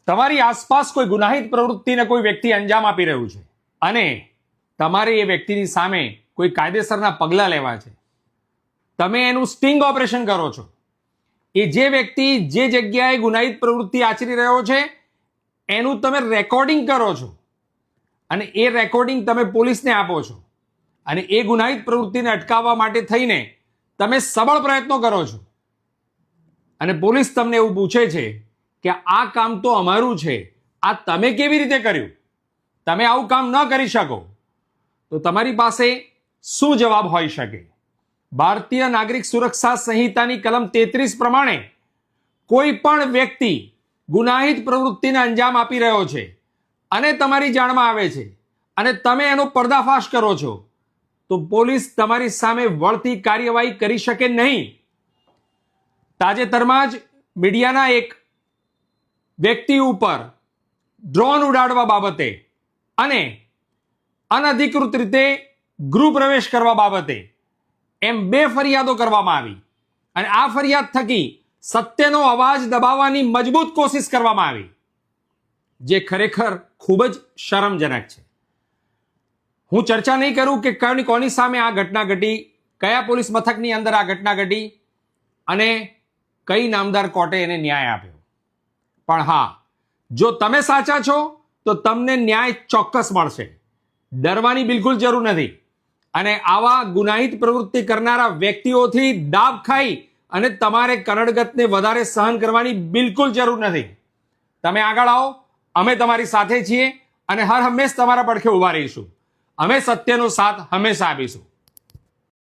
તમારી આસપાસ કોઈ ગુનાહિત પ્રવૃત્તિને કોઈ વ્યક્તિ અંજામ આપી રહ્યું છે અને તમારે એ વ્યક્તિની સામે કોઈ કાયદેસરના પગલાં લેવા છે, તમે એનું સ્ટિંગ ઓપરેશન કરો છો. એ જે વ્યક્તિ જે જગ્યાએ ગુનાહિત પ્રવૃત્તિ આચરી રહ્યો છે એનું તમે રેકોર્ડિંગ કરો છો અને એ રેકોર્ડિંગ તમે પોલીસને આપો છો અને એ ગુનાહિત પ્રવૃત્તિને અટકાવવા માટે થઈને તમે સબળ પ્રયત્નો કરો છો અને પોલીસ તમને એવું પૂછે છે કે આ કામ તો અમારું છે, આ તમે કેવી રીતે કર્યું? તમે આવું કામ ન કરી શકો. તો તમારી પાસે શું જવાબ હોઈ શકે? ભારતીય નાગરિક સુરક્ષા સંહિતાની કલમ 33 પ્રમાણે કોઈ પણ વ્યક્તિ ગુનાહિત પ્રવૃત્તિને અંજામ આપી રહ્યો છે અને તમારી જાણમાં આવે છે અને તમે એનો પર્દાફાશ કરો છો તો પોલીસ તમારી સામે વળતી કાર્યવાહી કરી શકે નહીં. તાજેતરમાં જ મીડિયાના એક વ્યક્તિ ઉપર ડ્રોન ઉડાડવા બાબતે અને અનધિકૃત રીતે ગૃહ પ્રવેશ કરવા બાબતે એમ 2 ફરિયાદો કરવામાં આવી અને આ ફરિયાદ થકી સત્યનો અવાજ દબાવવાની મજબૂત કોશિશ કરવામાં આવી, જે ખરેખર ખૂબ જ શરમજનક છે. હું ચર્ચા નહીં કરું કે કોની સામે આ ઘટના ઘટી, કયા પોલીસ મથકની અંદર આ ઘટના ઘટી અને કઈ નામદાર કોર્ટે એને ન્યાય આપ્યો. પણ હા, જો તમે સાચા છો તો તમને ન્યાય ચોક્કસ મળશે. ડરવાની બિલકુલ જરૂર નથી અને આવા ગુનાહિત પ્રવૃત્તિ કરનારા વ્યક્તિઓથી દાબ ખાઈ અને તમારે કનડગતને વધારે સહન કરવાની બિલકુલ જરૂર નથી. તમે આગળ આવો, અમે તમારી સાથે છીએ અને હર હંમેશ તમારા પડખે ઊભા રહીશું. અમે સત્યનો સાથ હંમેશા આપીશું.